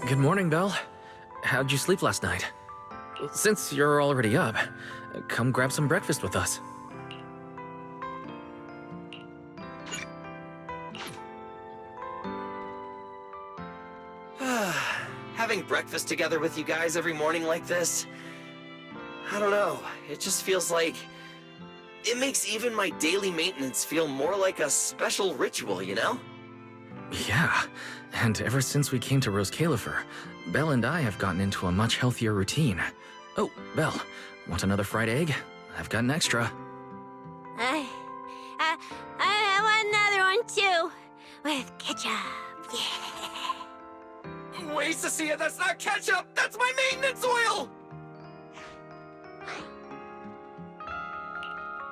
Good morning, Belle. How'd you sleep last night? Since you're already up, come grab some breakfast with us. Having breakfast together with you guys every morning like this, I don't know, it just feels like... It makes even my daily maintenance feel more like a special ritual, you know? Yeah, and ever since we came to Rose Califer, Belle and I have gotten into a much healthier routine. Oh, Belle, want another fried egg? I've got an extra. I want another one too, with ketchup. Yeah. Wait, Cecilia, that's not ketchup! That's my maintenance oil!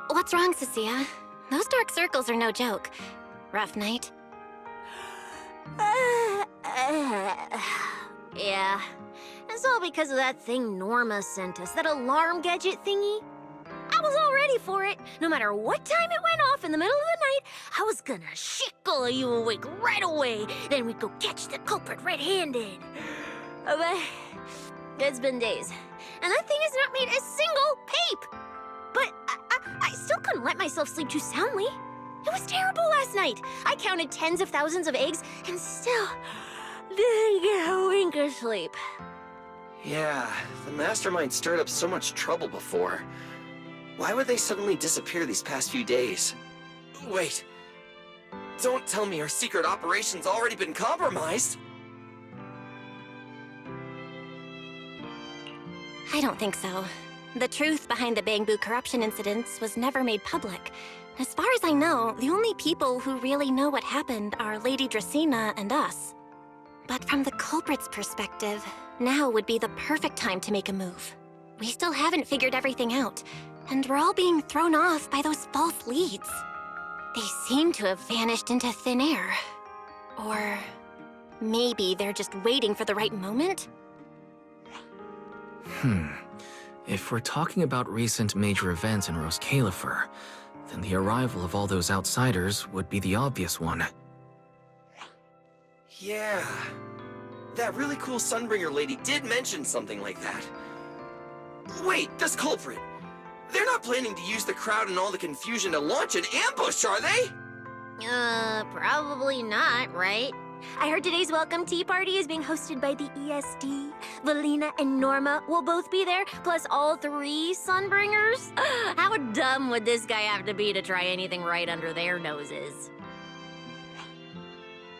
What's wrong, Cecilia? Those dark circles are no joke. Rough night? Yeah. It's all because of that thing Norma sent us, that alarm gadget thingy. I was all ready for it. No matter what time it went off in the middle of the night, I was gonna shickle you awake right away. Then we'd go catch the culprit red-handed. But it's been days, and that thing has not made a single peep. But I still couldn't let myself sleep too soundly. It was terrible last night. I counted tens of thousands of eggs and still didn't get a wink of sleep. Yeah, the mastermind stirred up so much trouble before. Why would they suddenly disappear these past few days? Wait, don't tell me our secret operation's already been compromised? I don't think so. The truth behind the Bangbu corruption incidents was never made public. As far as I know, the only people who really know what happened are Lady Dracena and us. But from the culprit's perspective, now would be the perfect time to make a move. We still haven't figured everything out, and we're all being thrown off by those false leads. They seem to have vanished into thin air. Or maybe they're just waiting for the right moment? If we're talking about recent major events in Rose Califer, then the arrival of all those outsiders would be the obvious one. Yeah. That really cool Sunbringer lady did mention something like that. Wait, this culprit! They're not planning to use the crowd and all the confusion to launch an ambush, are they? Probably not, right? I heard today's welcome tea party is being hosted by the ESD. Valina and Norma will both be there, plus all three Sunbringers. How dumb would this guy have to be to try anything right under their noses?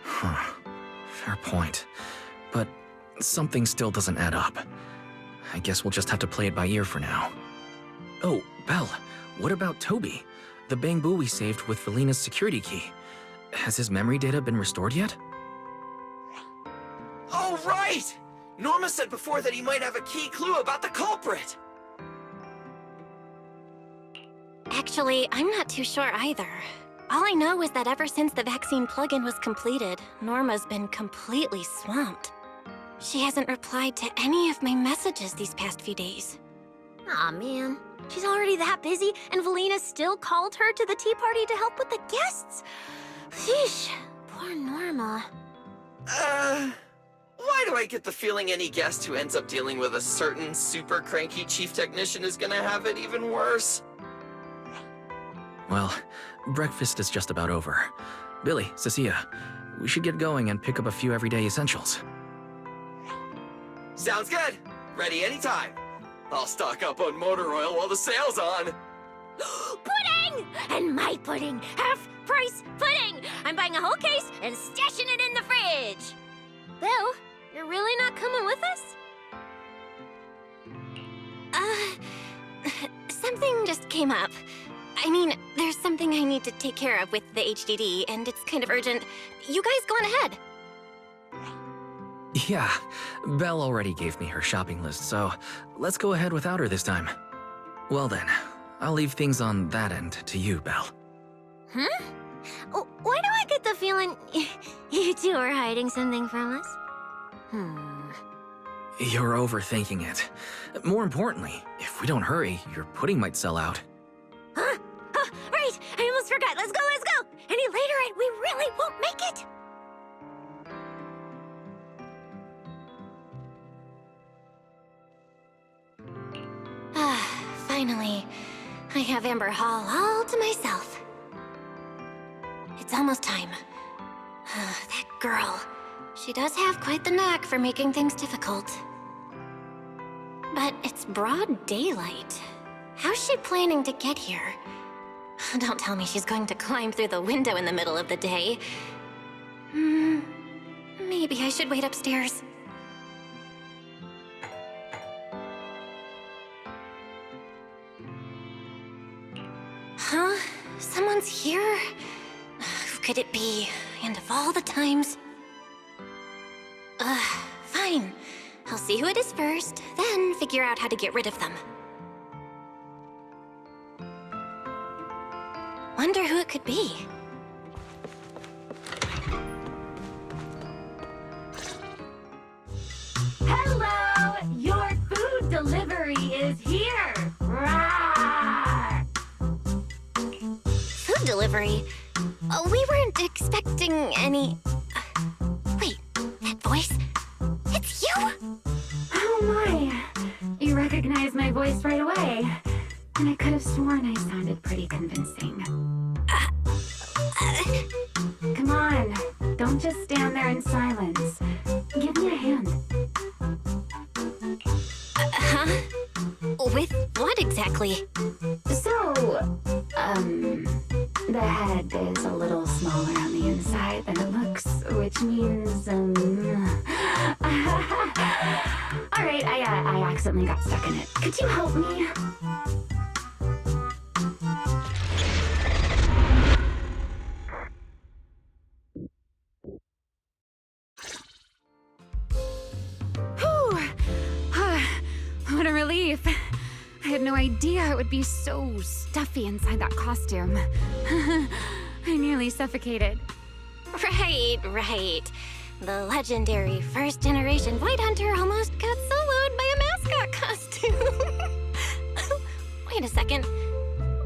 Fair point. But something still doesn't add up. I guess we'll just have to play it by ear for now. Oh, Belle, what about Toby? The Bangbu we saved with Valina's security key. Has his memory data been restored yet? Oh, right! Norma said before that he might have a key clue about the culprit! Actually, I'm not too sure either. All I know is that ever since the vaccine plugin was completed, Norma's been completely swamped. She hasn't replied to any of my messages these past few days. Aw, man. She's already that busy, and Valina still called her to the tea party to help with the guests. Sheesh, poor Norma. Why do I get the feeling any guest who ends up dealing with a certain super cranky chief technician is gonna have it even worse? Well, breakfast is just about over. Billy, Cecilia, we should get going and pick up a few everyday essentials. Sounds good. Ready anytime. I'll stock up on motor oil while the sale's on. Pudding! And my pudding! Half-price pudding! I'm buying a whole case and stashing it in the fridge! Bill, you're really not coming with us? Something just came up. I mean, there's something I need to take care of with the HDD, and it's kind of urgent. You guys go on ahead. Yeah, Belle already gave me her shopping list, so let's go ahead without her this time. Well then, I'll leave things on that end to you, Belle. Why do I get the feeling you two are hiding something from us? You're overthinking it. More importantly, if we don't hurry, your pudding might sell out. Huh? Right! I almost forgot. Let's go, let's go! Any later and we really won't make it! I have Amber Hall all to myself. It's almost time. That girl. She does have quite the knack for making things difficult. But it's broad daylight. How's she planning to get here? Don't tell me she's going to climb through the window in the middle of the day. Maybe I should wait upstairs. Huh? Someone's here? Who could it be? And of all the times... fine. I'll see who it is first, then figure out how to get rid of them. Wonder who it could be. Hello! Your food delivery is here! Rawr! Food delivery? We weren't expecting any... wait, that voice? It's you? Oh my! You recognized my voice right away. And I could have sworn I sounded pretty convincing. Come on, don't just stand there in silence. Give me a hand. Huh? With what exactly? So, the head is a little smaller on the inside than it looks, which means, Alright, I accidentally got stuck in it. Could you help me? What a relief. I had no idea it would be so stuffy inside that costume. I nearly suffocated. Right. The legendary first-generation White Hunter almost got soloed by a mascot costume. Wait a second.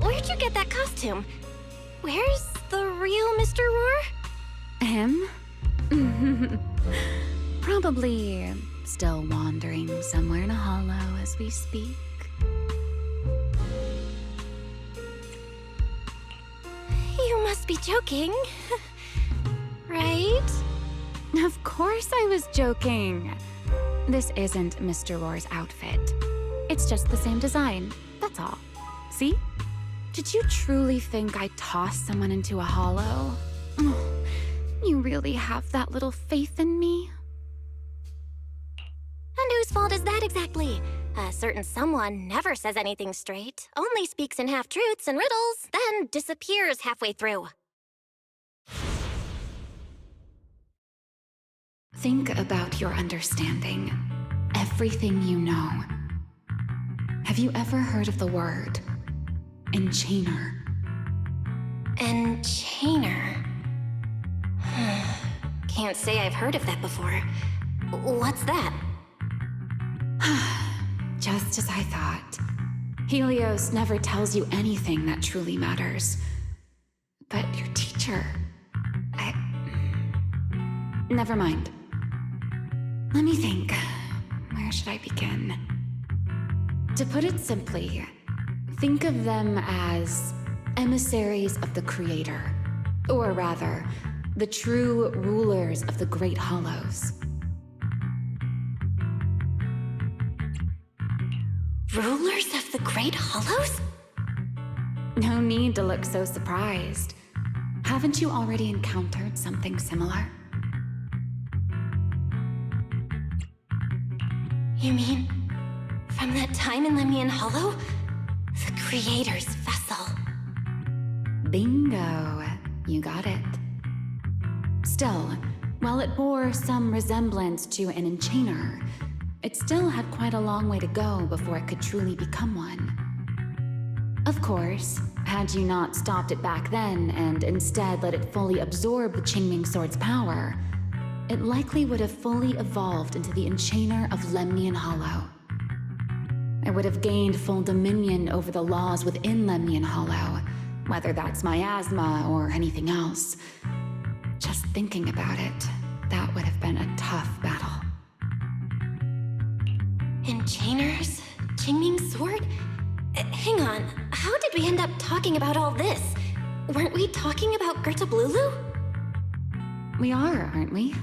Where'd you get that costume? Where's the real Mr. Roar? Him? Probably still wandering somewhere in a hollow as we speak. You must be joking. Right? Of course I was joking. This isn't Mr. Roar's outfit. It's just the same design, that's all. See? Did you truly think I tossed someone into a hollow? Oh, you really have that little faith in me? And whose fault is that exactly? A certain someone never says anything straight, only speaks in half-truths and riddles, then disappears halfway through. Think about your understanding. Everything you know. Have you ever heard of the word enchainer? Enchainer? Can't say I've heard of that before. What's that? Just as I thought. Helios never tells you anything that truly matters. But your teacher... Never mind. Let me think. Where should I begin? To put it simply, think of them as emissaries of the Creator. Or rather, the true rulers of the Great Hollows. Rulers of the Great Hollows? No need to look so surprised. Haven't you already encountered something similar? You mean, from that time in Lemnian Hollow? The Creator's vessel. Bingo. You got it. Still, while it bore some resemblance to an enchainer, it still had quite a long way to go before it could truly become one. Of course, had you not stopped it back then and instead let it fully absorb the Qingming Sword's power, it likely would have fully evolved into the enchainer of Lemnian Hollow. I would have gained full dominion over the laws within Lemnian Hollow, whether that's miasma or anything else. Just thinking about it, that would have been a tough battle. Enchainers? Qingming Sword? Hang on, how did we end up talking about all this? Weren't we talking about Gerta Blulu? We are, aren't we?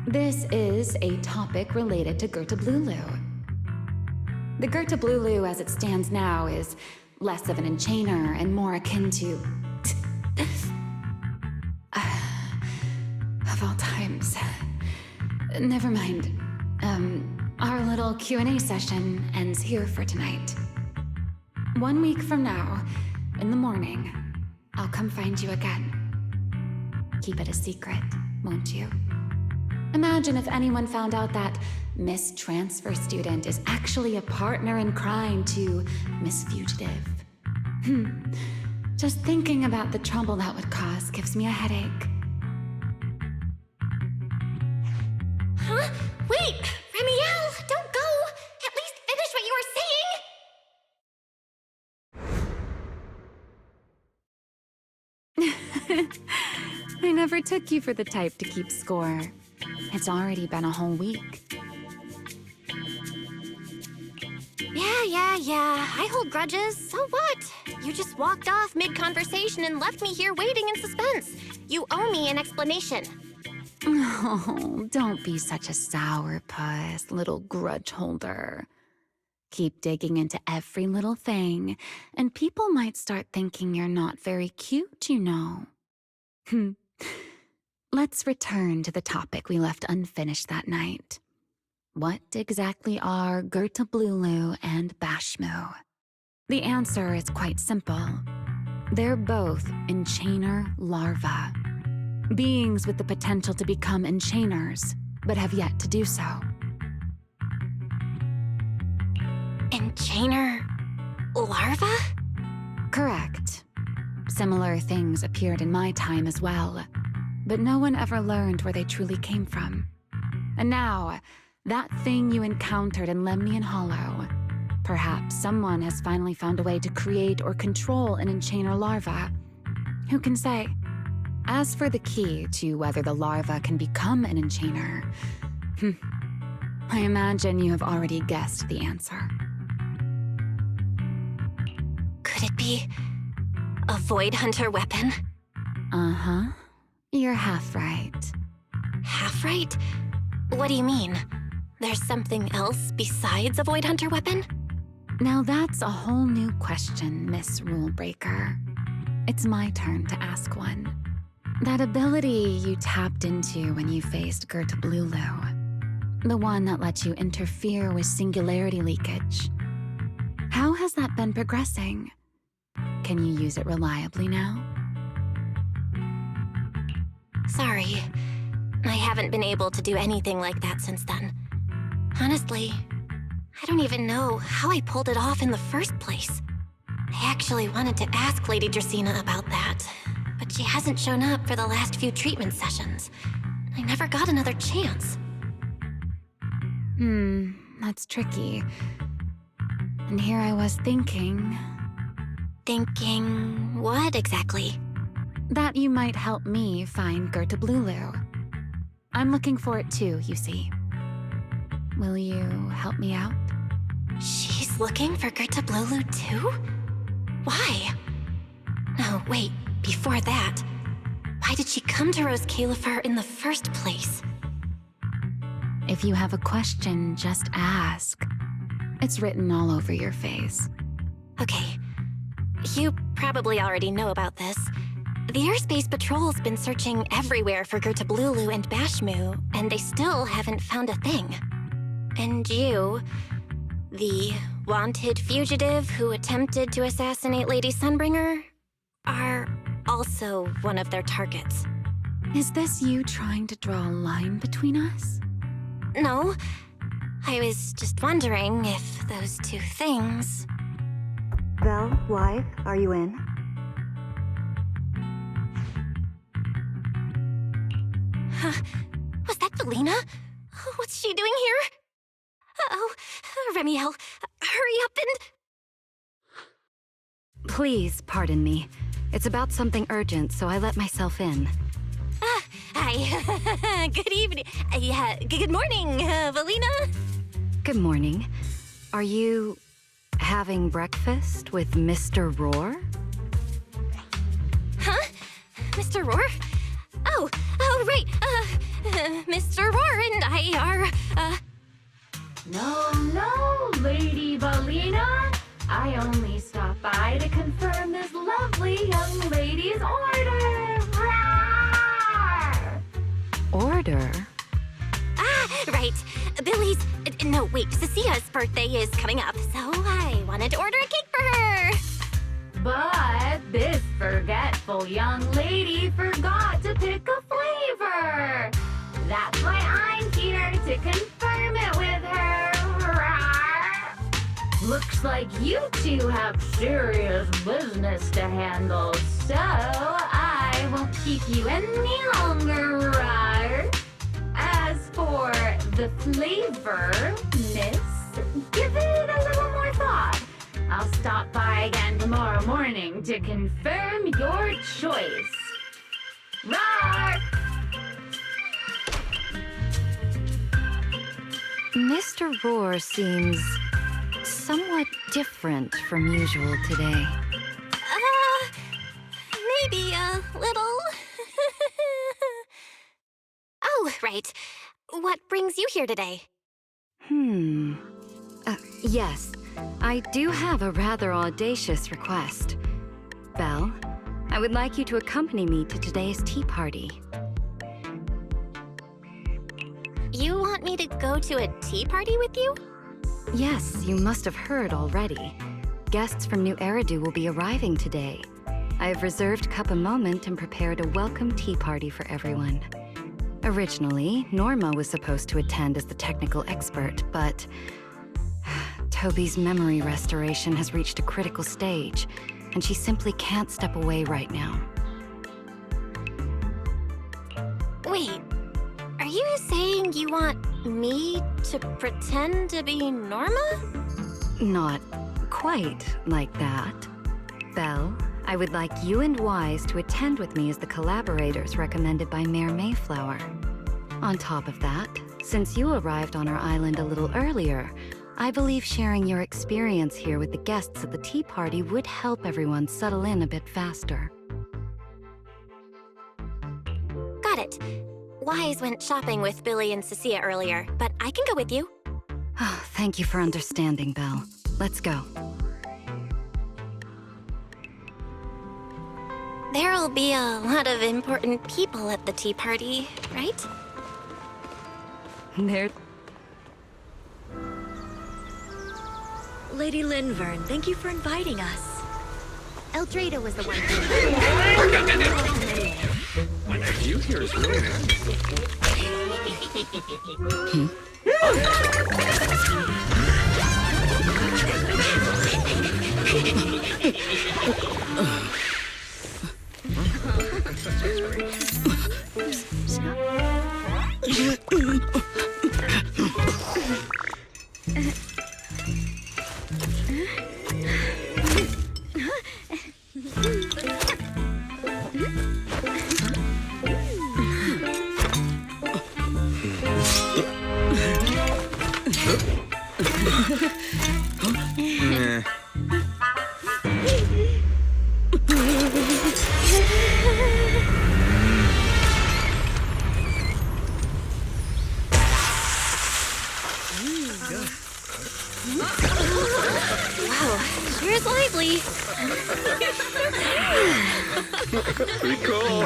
This is a topic related to Gerta Blulu. The Gerta Blulu as it stands now is less of an enchainer and more akin to... of all times. Never mind. Our little Q&A session ends here for tonight. 1 week from now, in the morning, I'll come find you again. Keep it a secret, won't you? Imagine if anyone found out that Miss Transfer Student is actually a partner in crime to Miss Fugitive. Just thinking about the trouble that would cause gives me a headache. Huh? Wait! Remiel, don't go! At least finish what you were saying! I never took you for the type to keep score. It's already been a whole week. Yeah. I hold grudges. So what? You just walked off mid-conversation and left me here waiting in suspense. You owe me an explanation. Oh, don't be such a sourpuss, little grudge holder. Keep digging into every little thing, and people might start thinking you're not very cute, you know. Let's return to the topic we left unfinished that night. What exactly are Gerta Blulu and Bashmu? The answer is quite simple. They're both enchainer larvae. Beings with the potential to become enchainers, but have yet to do so. Enchainer larva? Correct. Similar things appeared in my time as well, but no one ever learned where they truly came from. And now, that thing you encountered in Lemnian Hollow, perhaps someone has finally found a way to create or control an enchainer larva. Who can say? As for the key to whether the larva can become an enchainer, I imagine you have already guessed the answer. Could it be a Void Hunter weapon? Uh-huh. You're half right. Half right? What do you mean? There's something else besides a Void Hunter weapon? Now that's a whole new question, Miss Rulebreaker. It's my turn to ask one. That ability you tapped into when you faced Gerta Blulu, the one that lets you interfere with singularity leakage. How has that been progressing? Can you use it reliably now? Sorry. I haven't been able to do anything like that since then. Honestly, I don't even know how I pulled it off in the first place. I actually wanted to ask Lady Dracaena about that, but she hasn't shown up for the last few treatment sessions. I never got another chance. That's tricky. And here I was thinking... Thinking what exactly? That you might help me find Gerta Blulu. I'm looking for it too, you see. Will you help me out? She's looking for Gerta Blulu too? Why? No, wait, before that. Why did she come to Rose Califar in the first place? If you have a question, just ask. It's written all over your face. Okay. You probably already know about this. The Airspace Patrol's been searching everywhere for Gerta Blulu and Bashmu, and they still haven't found a thing. And you, the wanted fugitive who attempted to assassinate Lady Sunbringer, are also one of their targets. Is this you trying to draw a line between us? No. I was just wondering if those two things... Vel, wife, are you in? Was that Valina? What's she doing here? Uh-oh. Remiel, hurry up and... Please, pardon me. It's about something urgent, so I let myself in. Hi. Good evening. Good morning, Valina. Good morning. Are you... Having breakfast with Mr. Roar? Huh? Mr. Roar? Oh, right. Mr. Roar and I are, No, Lady Balina. I only stopped by to confirm this lovely young lady's order. Rawr! Order? right. Billy's, no, wait, Cecia's birthday is coming up, so I wanted to order a cake for her. But this forgetful young lady forgot to pick a flavor. That's why I'm here to confirm it with her. Rawr! Looks like you two have serious business to handle, so I won't keep you any longer. Rawr! As for the flavor, miss, give it a little more thought. I'll stop by again tomorrow morning to confirm your choice. Roar! Mr. Roar seems somewhat different from usual today. Maybe a little. Oh, right. What brings you here today? Yes, I do have a rather audacious request. Belle, I would like you to accompany me to today's tea party. You want me to go to a tea party with you? Yes, you must have heard already. Guests from New Eridu will be arriving today. I have reserved Cup a Moment and prepared a welcome tea party for everyone. Originally, Norma was supposed to attend as the technical expert, but Toby's memory restoration has reached a critical stage, and she simply can't step away right now. Wait, are you saying you want me to pretend to be Norma? Not quite like that. Belle, I would like you and Wise to attend with me as the collaborators recommended by Mayor Mayflower. On top of that, since you arrived on our island a little earlier, I believe sharing your experience here with the guests at the tea party would help everyone settle in a bit faster. Got it. Wise went shopping with Billy and Cecilia earlier, but I can go with you. Oh, thank you for understanding, Belle. Let's go. There'll be a lot of important people at the tea party, right? There. Lady Linvern, thank you for inviting us. Eldrada was the one When did you hear his room? Wow, cheers lively. Pretty cool.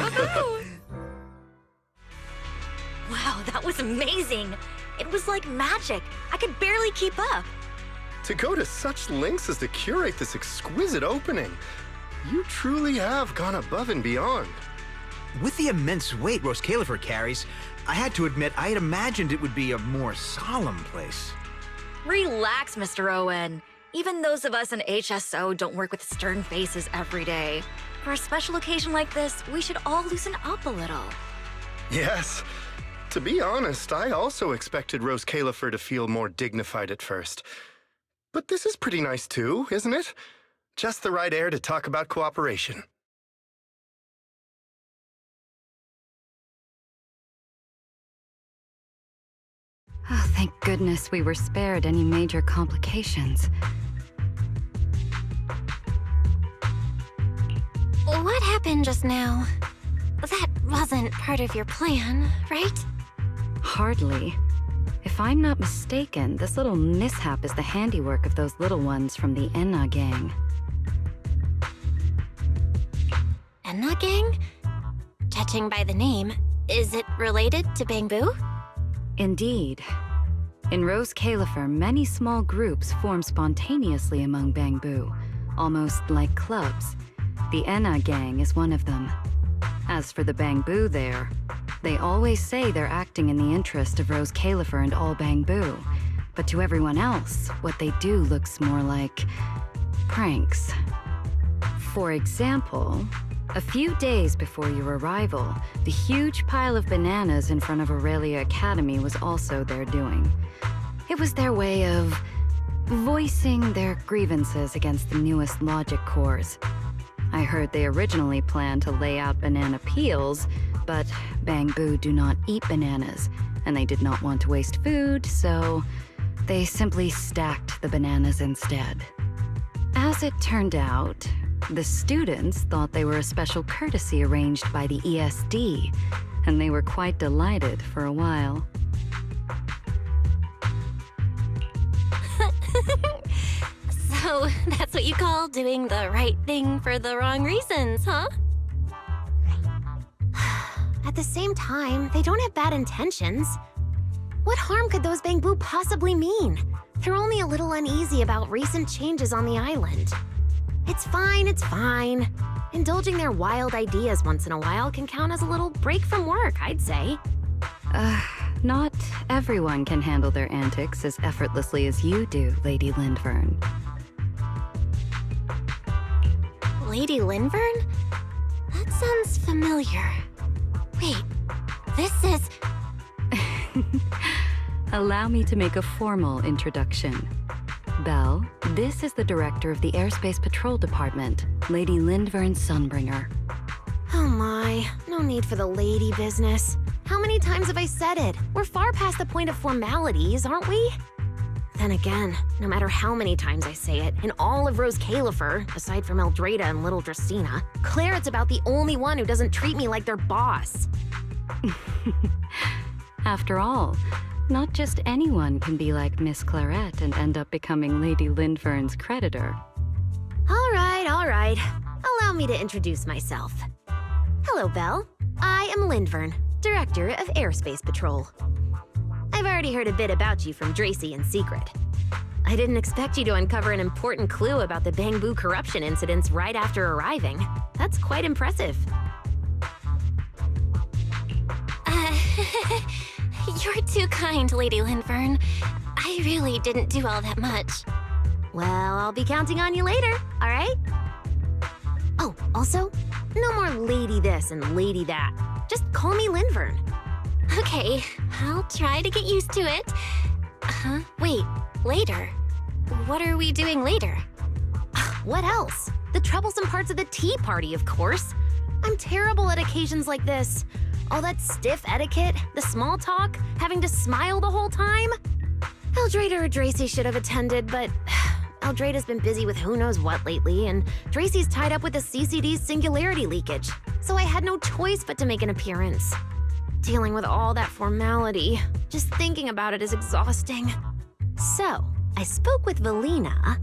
Wow, that was amazing. It was like magic. I could barely keep up. To go to such lengths as to curate this exquisite opening, you truly have gone above and beyond. With the immense weight Rose Califer carries, I had to admit I had imagined it would be a more solemn place. Relax, Mr. Owen. Even those of us in HSO don't work with stern faces every day. For a special occasion like this, we should all loosen up a little. Yes. To be honest, I also expected Rose Califer to feel more dignified at first. But this is pretty nice too, isn't it? Just the right air to talk about cooperation. Oh, thank goodness we were spared any major complications. What happened just now? That wasn't part of your plan, right? Hardly. If I'm not mistaken, this little mishap is the handiwork of those little ones from the Enna gang. Enna gang? Judging by the name, is it related to Bangbu? Indeed. In Rose Califer, many small groups form spontaneously among Bangbu, almost like clubs. The Enna gang is one of them. As for the Bangbu there, they always say they're acting in the interest of Rose Califer and all Bangbu. But to everyone else, what they do looks more like pranks. For example, a few days before your arrival, the huge pile of bananas in front of Aurelia Academy was also their doing. It was their way of voicing their grievances against the newest logic cores. I heard they originally planned to lay out banana peels, but Bangbu do not eat bananas, and they did not want to waste food, so they simply stacked the bananas instead. As it turned out, the students thought they were a special courtesy arranged by the ESD, and they were quite delighted for a while. So that's what you call doing the right thing for the wrong reasons, huh? At the same time, they don't have bad intentions. What harm could those Bangbu possibly mean? They're only a little uneasy about recent changes on the island. It's fine, it's fine. Indulging their wild ideas once in a while can count as a little break from work, I'd say. Not everyone can handle their antics as effortlessly as you do, Lady Lindvern. Lady Lindvern? That sounds familiar. Wait, this is... Allow me to make a formal introduction. Belle, this is the director of the Airspace Patrol Department, Lady Lindvern Sunbringer. Oh my, no need for the lady business. How many times have I said it? We're far past the point of formalities, aren't we? Then again, no matter how many times I say it, in all of Rose Califer, aside from Eldrada and Little Dristina, Clarette's about the only one who doesn't treat me like their boss. After all, not just anyone can be like Miss Clarette and end up becoming Lady Lindvern's creditor. All right. Allow me to introduce myself. Hello, Belle. I am Lindvern, Director of Airspace Patrol. I've already heard a bit about you from Dracy in secret. I didn't expect you to uncover an important clue about the Bangbu corruption incidents right after arriving. That's quite impressive. You're too kind, Lady Lindvern. I really didn't do all that much. Well, I'll be counting on you later, all right? Oh, also, no more lady this and lady that. Just call me Lindvern. Okay, I'll try to get used to it. Wait, later? What are we doing later? What else? The troublesome parts of the tea party, of course. I'm terrible at occasions like this. All that stiff etiquette, the small talk, having to smile the whole time. Eldrada or Dracy should have attended, but Eldrada's been busy with who knows what lately, and Dracy's tied up with the CCD's singularity leakage, so I had no choice but to make an appearance. Dealing with all that formality, just thinking about it is exhausting. So, I spoke with Valina.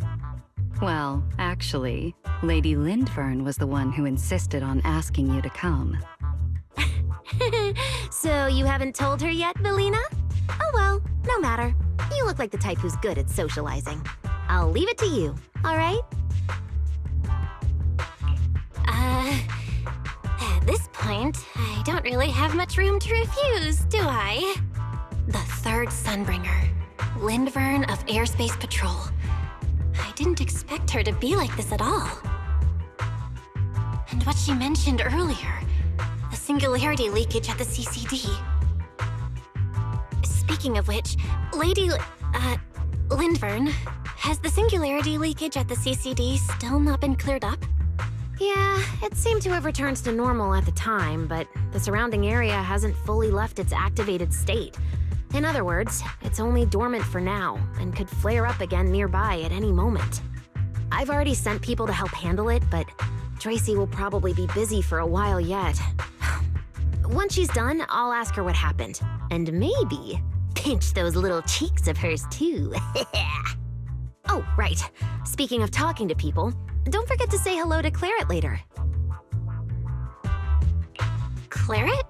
Well, actually, Lady Lindvern was the one who insisted on asking you to come. So you haven't told her yet, Valina? Oh well, no matter. You look like the type who's good at socializing. I'll leave it to you, all right? At this point, I don't really have much room to refuse, do I? The third Sunbringer, Lindvern of Airspace Patrol. I didn't expect her to be like this at all. And what she mentioned earlier, the singularity leakage at the CCD. Speaking of which, Lady Lindvern, has the singularity leakage at the CCD still not been cleared up? Yeah, it seemed to have returned to normal at the time, but the surrounding area hasn't fully left its activated state. In other words, it's only dormant for now, and could flare up again nearby at any moment. I've already sent people to help handle it, but Tracy will probably be busy for a while yet. Once she's done, I'll ask her what happened. And maybe pinch those little cheeks of hers too. Oh, right. Speaking of talking to people, don't forget to say hello to Claret later. Claret?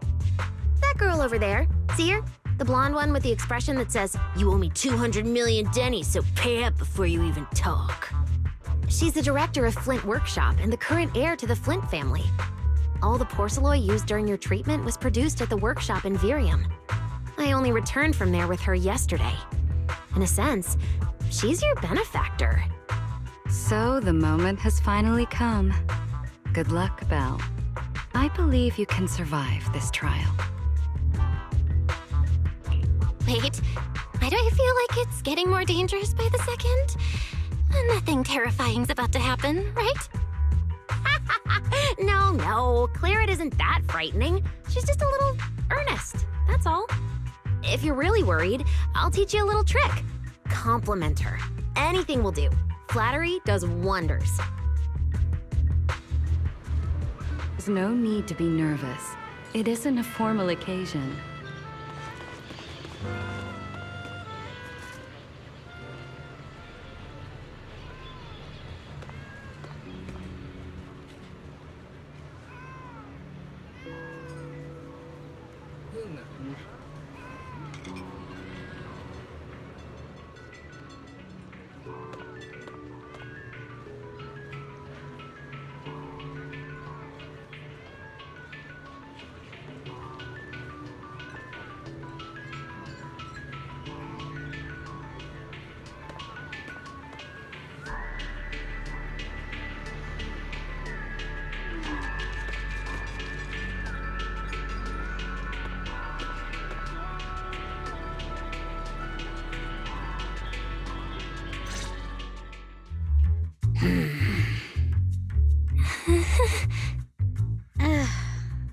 That girl over there. See her? The blonde one with the expression that says, "You owe me 200 million dennies, so pay up before you even talk." She's the director of Flint Workshop and the current heir to the Flint family. All the porcelain used during your treatment was produced at the workshop in Virium. I only returned from there with her yesterday. In a sense, she's your benefactor. So the moment has finally come. Good luck, Belle. I believe you can survive this trial. Wait, why do I feel like it's getting more dangerous by the second? Nothing terrifying's about to happen, right? No, Claret isn't that frightening. She's just a little earnest, that's all. If you're really worried, I'll teach you a little trick. Compliment her. Anything will do. Flattery does wonders. There's no need to be nervous. It isn't a formal occasion.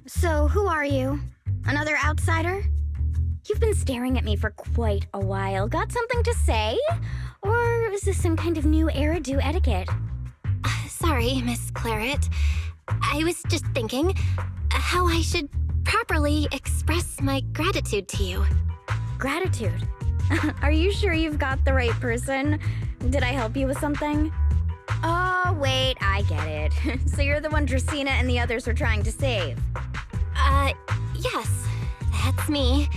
So, who are you? Another outsider? You've been staring at me for quite a while. Got something to say? Or is this some kind of new Eridu etiquette? Sorry, Miss Claret. I was just thinking how I should properly express my gratitude to you. Gratitude? Are you sure you've got the right person? Did I help you with something? Oh, wait, I get it. So you're the one Dracaena and the others were trying to save. Yes, that's me.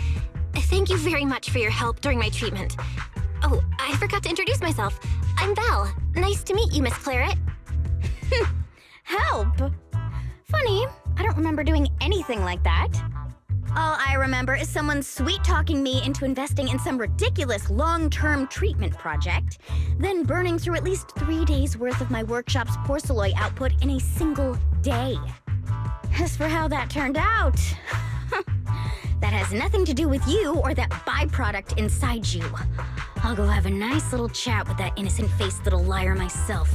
Thank you very much for your help during my treatment. Oh, I forgot to introduce myself. I'm Belle. Nice to meet you, Miss Claret. Help? Funny, I don't remember doing anything like that. All I remember is someone sweet-talking me into investing in some ridiculous long-term treatment project, then burning through at least 3 days' worth of my workshop's porcelain output in a single day. As for how that turned out, that has nothing to do with you or that byproduct inside you. I'll go have a nice little chat with that innocent-faced little liar myself.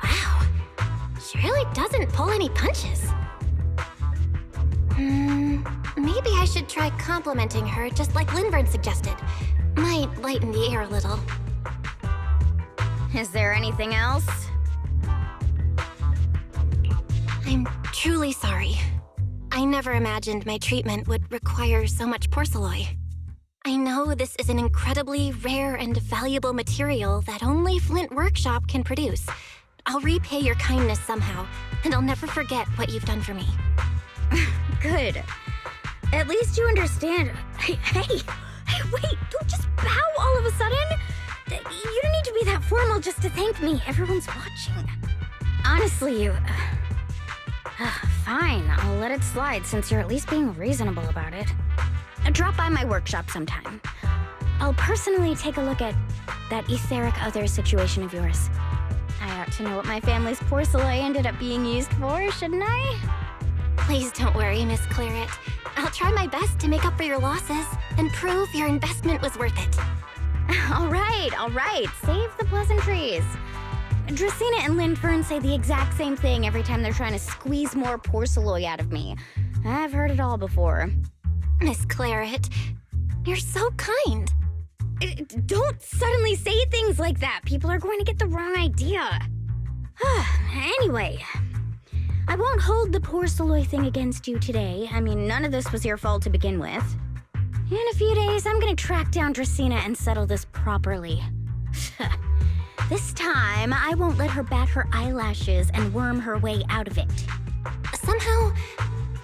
Wow, she really doesn't pull any punches. Maybe I should try complimenting her just like Linvern suggested. Might lighten the air a little. Is there anything else? I'm truly sorry. I never imagined my treatment would require so much porcelain. I know this is an incredibly rare and valuable material that only Flint Workshop can produce. I'll repay your kindness somehow, and I'll never forget what you've done for me. Good. At least you understand. Hey, wait, don't just bow all of a sudden. You don't need to be that formal just to thank me. Everyone's watching. Honestly, you... fine, I'll let it slide since you're at least being reasonable about it. Drop by my workshop sometime. I'll personally take a look at that etheric other situation of yours. I ought to know what my family's porcelain ended up being used for, shouldn't I? Please don't worry, Miss Claret. I'll try my best to make up for your losses and prove your investment was worth it. All right. Save the pleasantries. Dracaena and Linfern say the exact same thing every time they're trying to squeeze more porcelain out of me. I've heard it all before. Miss Claret, you're so kind. Don't suddenly say things like that. People are going to get the wrong idea. Anyway, I won't hold the poor Saloy thing against you today. I mean, none of this was your fault to begin with. In a few days, I'm gonna track down Dracaena and settle this properly. This time, I won't let her bat her eyelashes and worm her way out of it. Somehow,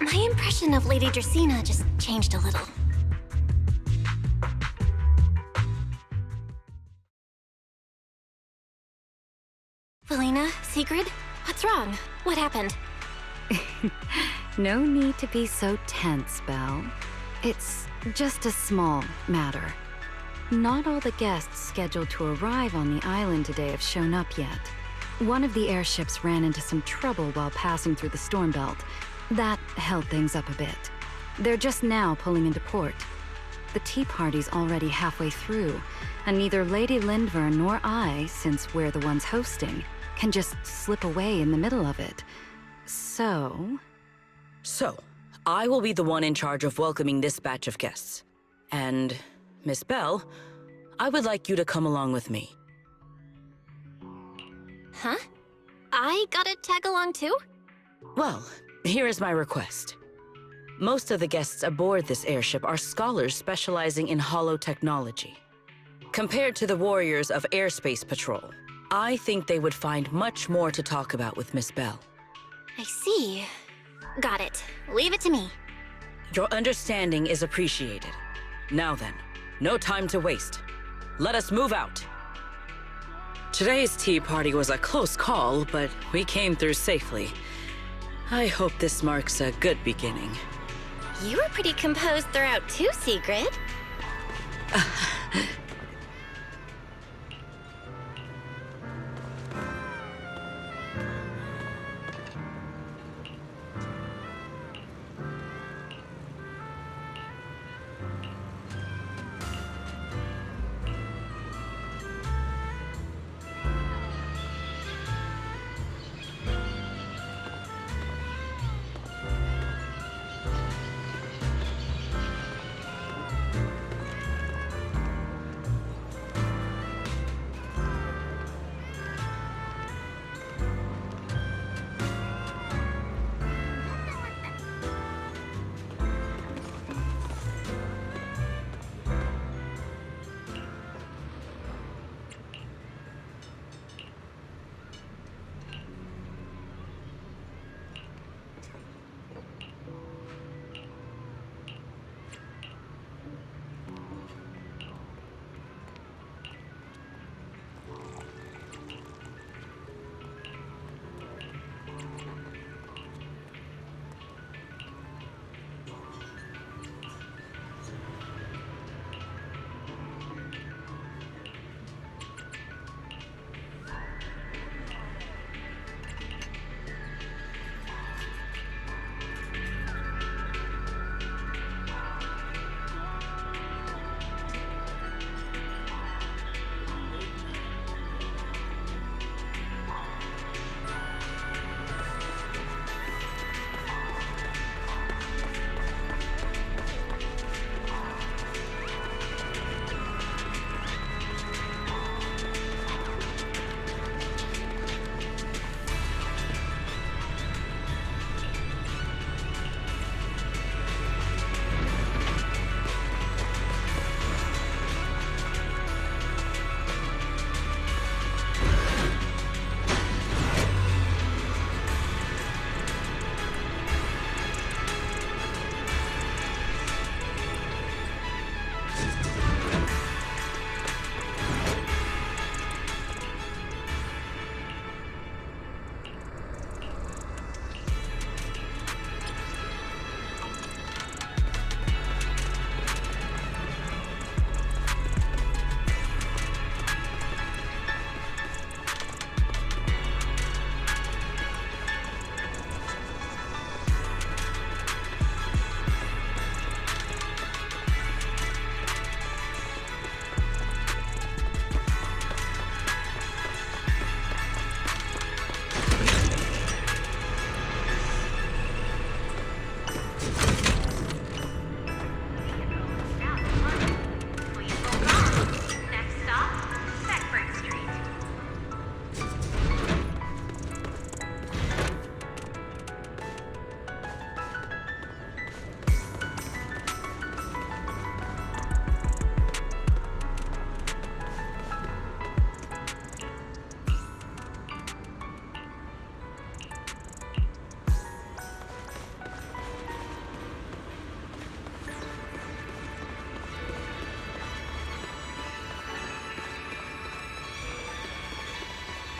my impression of Lady Dracaena just changed a little. Felina, Sigrid, what's wrong? What happened? No need to be so tense, Belle. It's just a small matter. Not all the guests scheduled to arrive on the island today have shown up yet. One of the airships ran into some trouble while passing through the storm belt. That held things up a bit. They're just now pulling into port. The tea party's already halfway through, and neither Lady Lindvern nor I, since we're the ones hosting, can just slip away in the middle of it. So, I will be the one in charge of welcoming this batch of guests. And, Miss Belle, I would like you to come along with me. Huh? I gotta tag along too? Well, here is my request. Most of the guests aboard this airship are scholars specializing in holotechnology. Compared to the warriors of Airspace Patrol, I think they would find much more to talk about with Miss Belle. I see. Got it. Leave it to me. Your understanding is appreciated. Now then, no time to waste. Let us move out. Today's tea party was a close call, but we came through safely. I hope this marks a good beginning. You were pretty composed throughout too, Sigrid.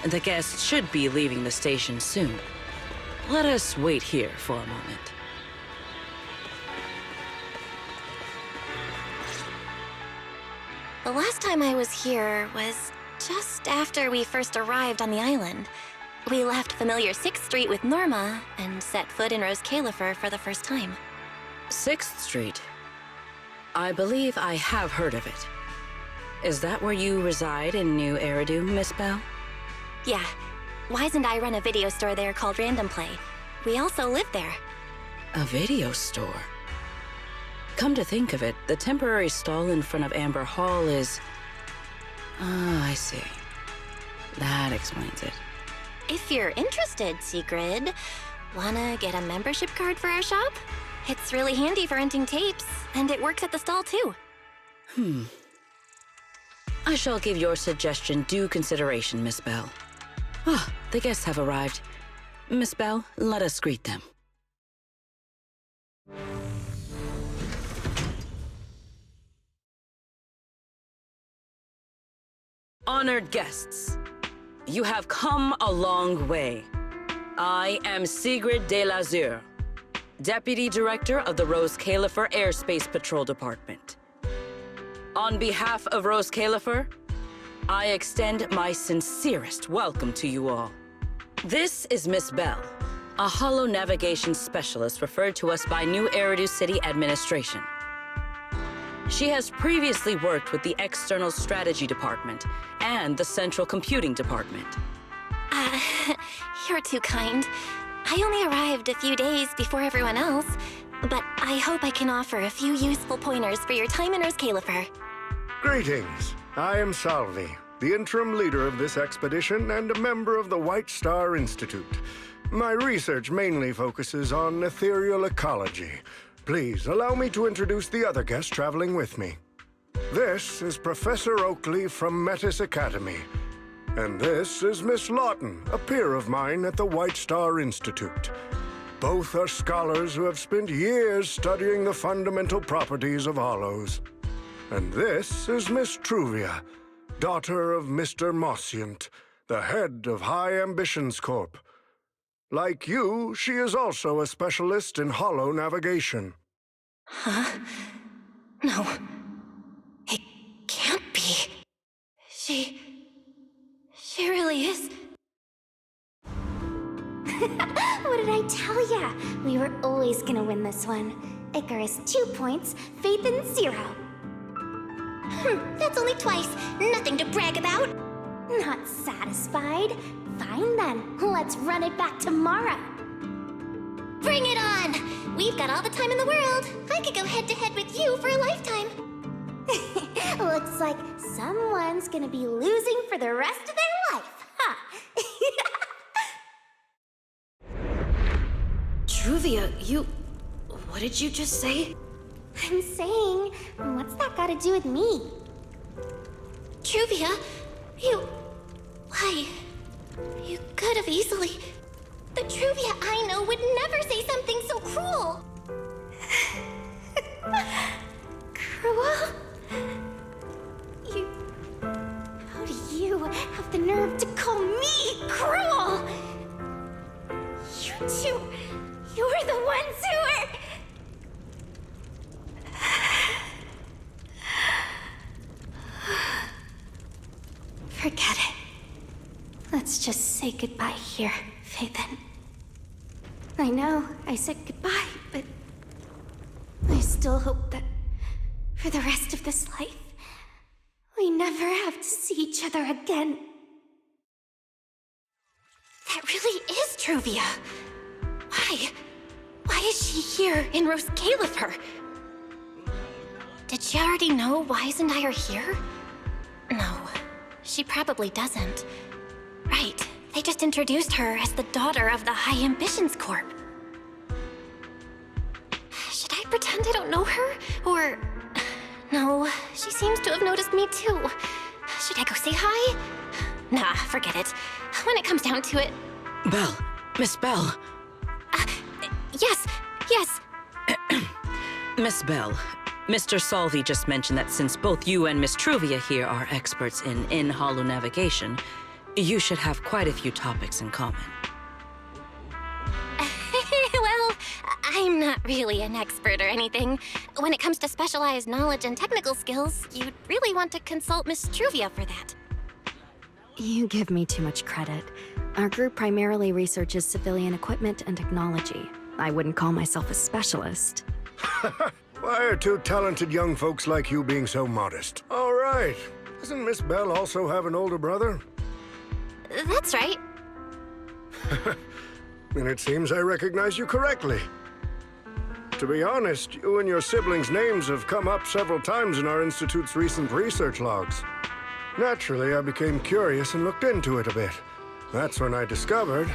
The guests should be leaving the station soon. Let us wait here for a moment. The last time I was here was just after we first arrived on the island. We left familiar 6th Street with Norma and set foot in Rose Califer for the first time. 6th Street. I believe I have heard of it. Is that where you reside in New Eridu, Miss Bell? Yeah. Wise and I run a video store there called Random Play. We also live there. A video store? Come to think of it, the temporary stall in front of Amber Hall is... Ah, I see. That explains it. If you're interested, Sigrid, wanna get a membership card for our shop? It's really handy for renting tapes, and it works at the stall too. I shall give your suggestion due consideration, Miss Bell. Ah, the guests have arrived. Miss Bell, let us greet them. Honored guests, you have come a long way. I am Sigrid de Lazure, Deputy Director of the Rose Califer Airspace Patrol Department. On behalf of Rose Califer, I extend my sincerest welcome to you all. This is Miss Bell, a holo navigation specialist referred to us by New Eridu City Administration. She has previously worked with the External Strategy Department and the Central Computing Department. You're too kind. I only arrived a few days before everyone else, but I hope I can offer a few useful pointers for your time in Rose Califer. Greetings. I am Salvi, the interim leader of this expedition and a member of the White Star Institute. My research mainly focuses on ethereal ecology. Please allow me to introduce the other guest traveling with me. This is Professor Oakley from Metis Academy. And this is Miss Lawton, a peer of mine at the White Star Institute. Both are scholars who have spent years studying the fundamental properties of hollows. And this is Miss Truvia, daughter of Mr. Mossiant, the head of High Ambitions Corp. Like you, she is also a specialist in holo navigation. Huh? No. It can't be. She really is. What did I tell ya? We were always gonna win this one. Icarus 2 points, Phaethon 0. That's only twice. Nothing to brag about. Not satisfied? Fine then. Let's run it back tomorrow. Bring it on! We've got all the time in the world. I could go head-to-head with you for a lifetime. Looks like someone's gonna be losing for the rest of their life, huh? Truvia, what did you just say? I'm saying, what's that got to do with me? Truvia, why? You could have easily... The Truvia I know would never say something so cruel. Cruel? How do you have the nerve to call me cruel? You two, you're the ones who are... Forget it. Let's just say goodbye here, Phaethon. I know I said goodbye, but I still hope that for the rest of this life, we never have to see each other again. That really is Truvia. Why? Why is she here in Rose Califer? Did she already know Wise and I are here? No, she probably doesn't. Right, they just introduced her as the daughter of the High Ambitions Corp. Should I pretend I don't know her? Or... No, she seems to have noticed me too. Should I go say hi? Nah, forget it. When it comes down to it... Bell, Miss Bell. Yes. Miss Bell, Mr. Salvi just mentioned that since both you and Miss Truvia here are experts in holo navigation, You should have quite a few topics in common. Well, I'm not really an expert or anything. When it comes to specialized knowledge and technical skills, you'd really want to consult Miss Truvia for that. You give me too much credit. Our group primarily researches civilian equipment and technology. I wouldn't call myself a specialist. Why are two talented young folks like you being so modest? All right. Doesn't Miss Bell also have an older brother? That's right. Then it seems I recognize you correctly. To be honest, you and your siblings' names have come up several times in our Institute's recent research logs. Naturally, I became curious and looked into it a bit. That's when I discovered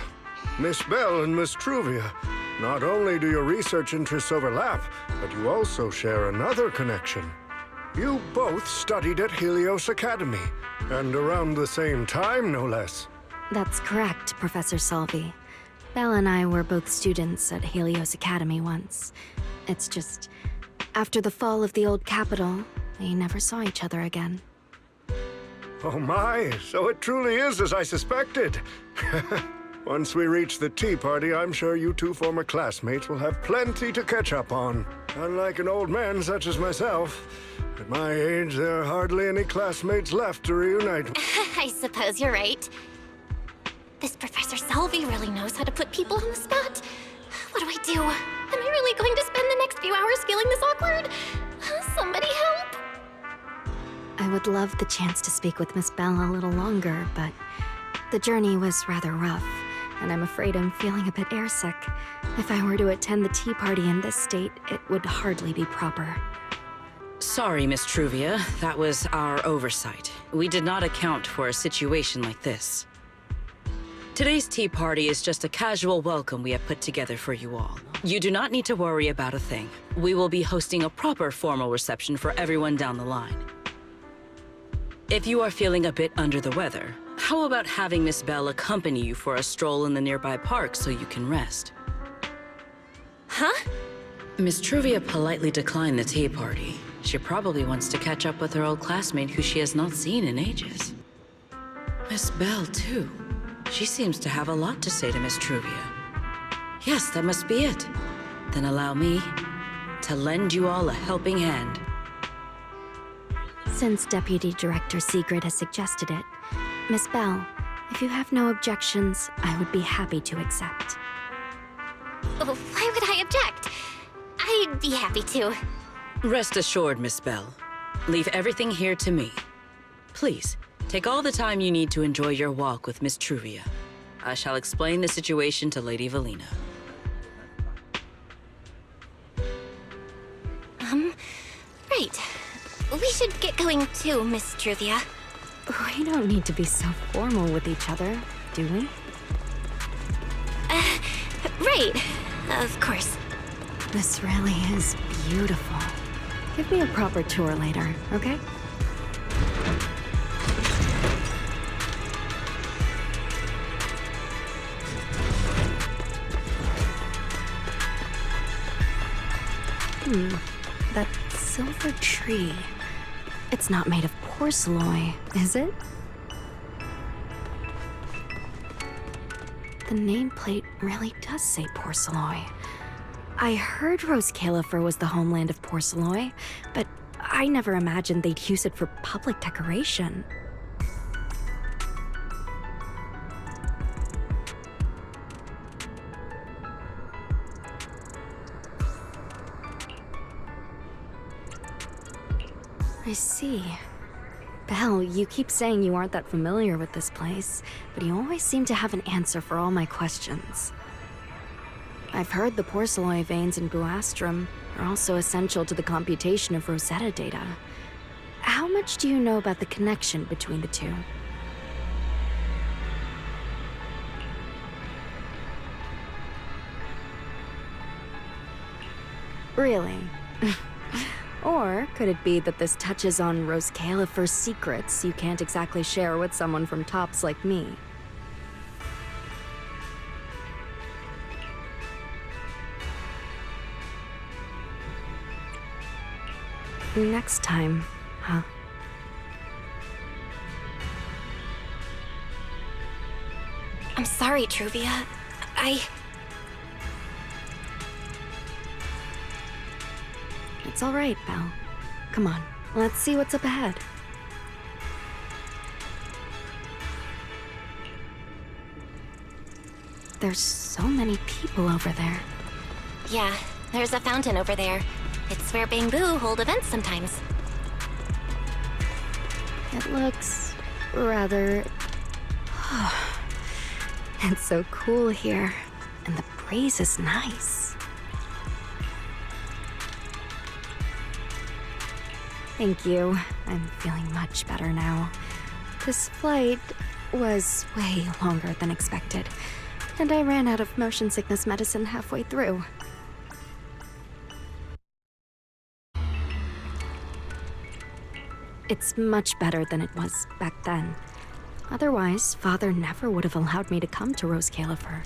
Miss Bell and Miss Truvia. Not only do your research interests overlap, but you also share another connection. You both studied at Helios Academy, and around the same time, no less. That's correct, Professor Salvi. Belle and I were both students at Helios Academy once. It's just, after the fall of the old capital, we never saw each other again. Oh my, so it truly is as I suspected. Once we reach the tea party, I'm sure you two former classmates will have plenty to catch up on. Unlike an old man such as myself, at my age, there are hardly any classmates left to reunite. I suppose you're right. This Professor Salvi really knows how to put people on the spot. What do I do? Am I really going to spend the next few hours feeling this awkward? Somebody help! I would love the chance to speak with Miss Bell a little longer, but the journey was rather rough, and I'm afraid I'm feeling a bit airsick. If I were to attend the tea party in this state, it would hardly be proper. Sorry, Miss Truvia. That was our oversight. We did not account for a situation like this. Today's tea party is just a casual welcome we have put together for you all. You do not need to worry about a thing. We will be hosting a proper formal reception for everyone down the line. If you are feeling a bit under the weather, how about having Miss Bell accompany you for a stroll in the nearby park so you can rest? Huh? Miss Truvia politely declined the tea party. She probably wants to catch up with her old classmate who she has not seen in ages. Miss Bell, too. She seems to have a lot to say to Miss Truvia. Yes, that must be it. Then allow me to lend you all a helping hand. Since Deputy Director Sigrid has suggested it, Miss Bell, if you have no objections, I would be happy to accept. Oh, why would I object? I'd be happy to. Rest assured, Miss Bell. Leave everything here to me. Please, take all the time you need to enjoy your walk with Miss Truvia. I shall explain the situation to Lady Valina. Right. We should get going too, Miss Truvia. We don't need to be so formal with each other, do we? Right. Of course. This really is beautiful. Give me a proper tour later, okay? That silver tree. It's not made of porcelain, is it? The nameplate really does say porcelain. I heard Rose Califer was the homeland of porcelain, but I never imagined they'd use it for public decoration. I see. Belle, you keep saying you aren't that familiar with this place, but you always seem to have an answer for all my questions. I've heard the porcelain veins in Buastrum are also essential to the computation of Rosetta data. How much do you know about the connection between the two? Really? Or could it be that this touches on Rose Califer's secrets you can't exactly share with someone from Tops like me? Next time, huh? sorry, Truvia. It's all right, Belle. Come on, let's see what's up ahead. There's so many people over there. Yeah, there's a fountain over there. It's where Bamboo hold events sometimes. It looks rather... It's so cool here, and the breeze is nice. Thank you. I'm feeling much better now. This flight was way longer than expected, and I ran out of motion sickness medicine halfway through. It's much better than it was back then. Otherwise, Father never would have allowed me to come to Rose Califer.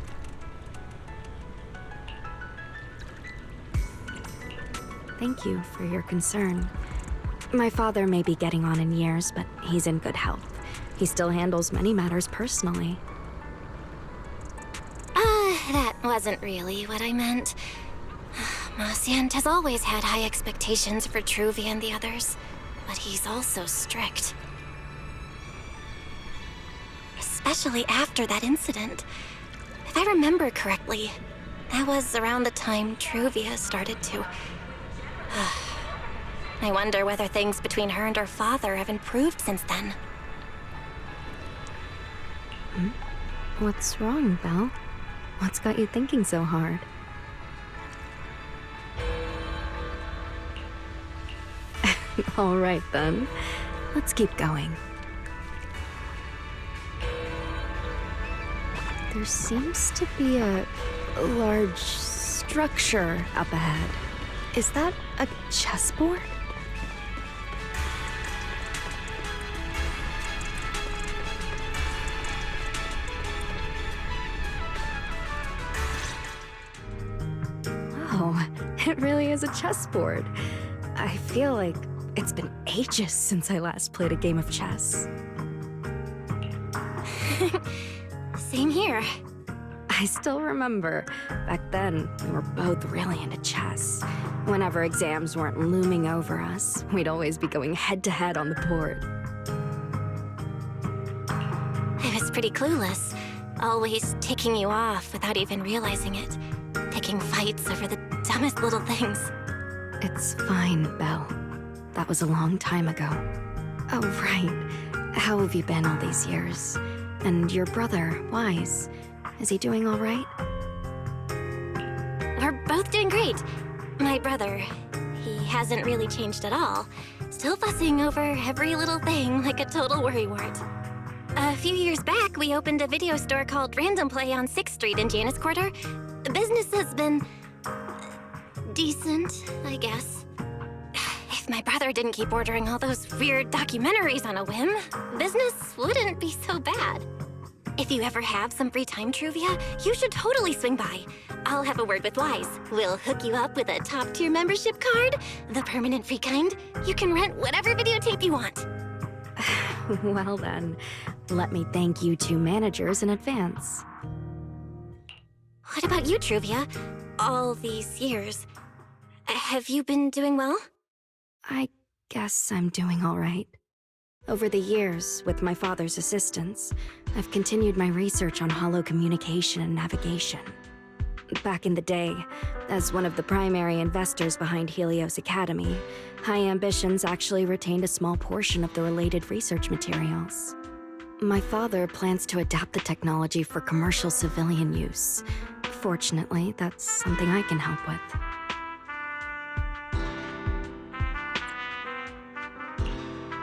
Thank you for your concern. My father may be getting on in years, but he's in good health. He still handles many matters personally. That wasn't really what I meant. Mosient has always had high expectations for Truvia and the others, but he's also strict. Especially after that incident. If I remember correctly, that was around the time Truvia started to... I wonder whether things between her and her father have improved since then. What's wrong, Belle? What's got you thinking so hard? All right, then. Let's keep going. There seems to be a large structure up ahead. Is that a chessboard? Oh, it really is a chessboard. I feel like it's been ages since I last played a game of chess. Same here. I still remember. Back then, we were both really into chess. Whenever exams weren't looming over us, we'd always be going head-to-head on the board. I was pretty clueless, always ticking you off without even realizing it. Picking fights over the dumbest little things. It's fine, Belle. That was a long time ago. Oh, right. How have you been all these years? And your brother, Wise, is he doing all right? We're both doing great. My brother, he hasn't really changed at all. Still fussing over every little thing like a total worrywart. A few years back, we opened a video store called Random Play on 6th Street in Janus Quarter. Business has been... decent, I guess. If my brother didn't keep ordering all those weird documentaries on a whim, business wouldn't be so bad. If you ever have some free time, Truvia, you should totally swing by. I'll have a word with Wise. We'll hook you up with a top-tier membership card, the permanent free kind. You can rent whatever videotape you want. Well then, let me thank you two managers in advance. What about you, Truvia? All these years, have you been doing well? I guess I'm doing all right. Over the years, with my father's assistance, I've continued my research on holo communication and navigation. Back in the day, as one of the primary investors behind Helios Academy, High Ambitions actually retained a small portion of the related research materials. My father plans to adapt the technology for commercial civilian use. Fortunately, that's something I can help with.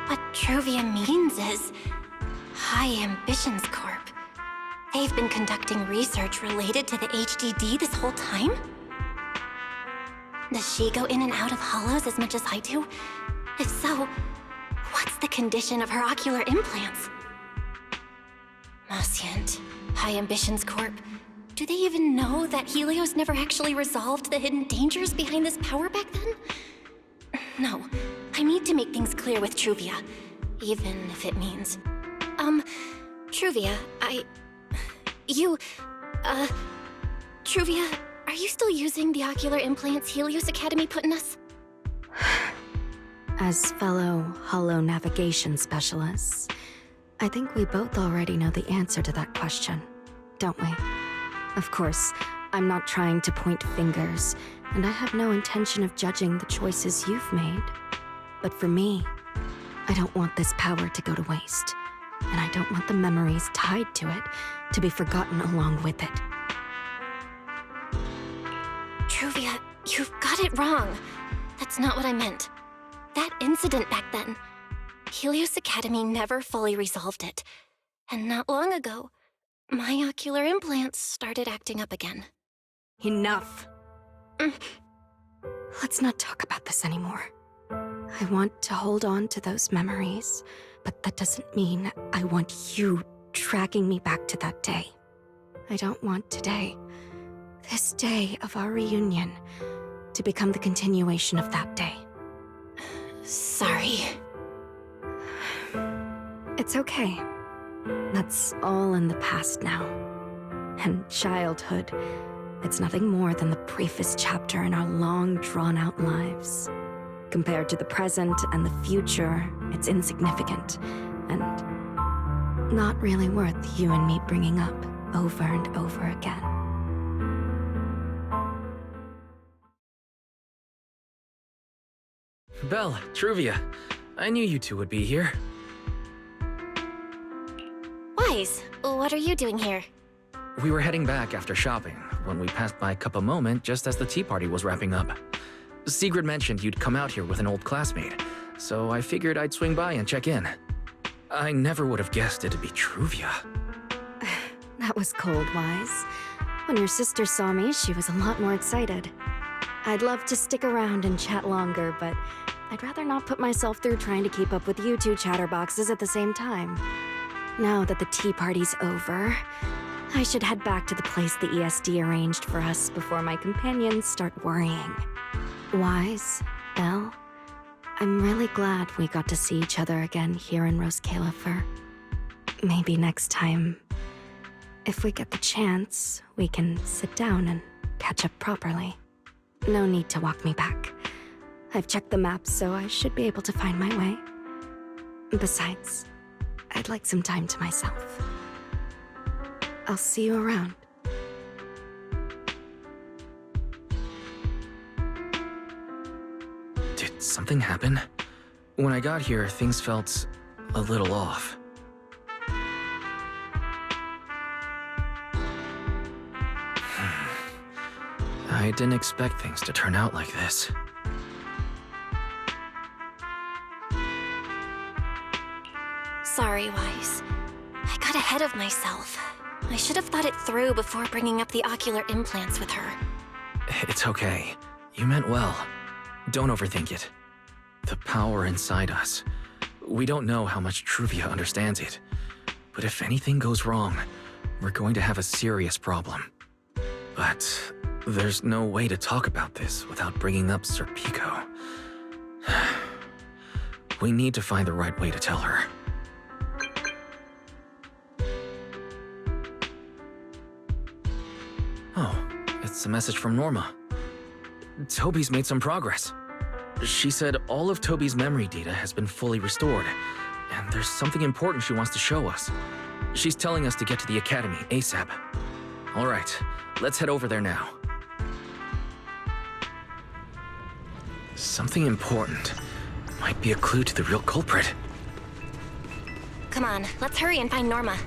What Truvia means is High Ambitions Corp. They've been conducting research related to the HDD this whole time? Does she go in and out of hollows as much as I do? If so, what's the condition of her ocular implants? Mosient, High Ambitions Corp. Do they even know that Helios never actually resolved the hidden dangers behind this power back then? No, I need to make things clear with Truvia, even if it means... Truvia, Truvia, are you still using the ocular implants Helios Academy put in us? As fellow hollow navigation specialists, I think we both already know the answer to that question, don't we? Of course, I'm not trying to point fingers, and I have no intention of judging the choices you've made. But for me, I don't want this power to go to waste, and I don't want the memories tied to it to be forgotten along with it. Truvia, you've got it wrong. That's not what I meant. That incident back then, Helios Academy never fully resolved it. And not long ago, my ocular implants started acting up again. Enough! Let's not talk about this anymore. I want to hold on to those memories, but that doesn't mean I want you dragging me back to that day. I don't want today, this day of our reunion, to become the continuation of that day. Sorry. It's okay. That's all in the past now. And childhood, it's nothing more than the briefest chapter in our long, drawn-out lives. Compared to the present and the future, it's insignificant, and not really worth you and me bringing up over and over again. Belle, Truvia, I knew you two would be here. Wise, what are you doing here? We were heading back after shopping when we passed by Cup Moment just as the tea party was wrapping up. Sigrid mentioned you'd come out here with an old classmate, so I figured I'd swing by and check in. I never would have guessed it'd be Truvia. That was cold, Wise. When your sister saw me, she was a lot more excited. I'd love to stick around and chat longer, but I'd rather not put myself through trying to keep up with you two chatterboxes at the same time. Now that the tea party's over, I should head back to the place the ESD arranged for us before my companions start worrying. Wise, Belle, I'm really glad we got to see each other again here in Rose Califer. Maybe next time, if we get the chance, we can sit down and catch up properly. No need to walk me back. I've checked the map, so I should be able to find my way. Besides, I'd like some time to myself. I'll see you around. Did something happen? When I got here, things felt a little off. I didn't expect things to turn out like this. Sorry, Wise. I got ahead of myself. I should have thought it through before bringing up the ocular implants with her. It's okay. You meant well. Don't overthink it. The power inside us. We don't know how much Truvia understands it. But if anything goes wrong, we're going to have a serious problem. But there's no way to talk about this without bringing up Sir Pico. We need to find the right way to tell her. Oh, it's a message from Norma. Toby's made some progress. She said all of Toby's memory data has been fully restored, and there's something important she wants to show us. She's telling us to get to the academy ASAP. All right, let's head over there now. Something important. Might be a clue to the real culprit. Come on, let's hurry and find Norma.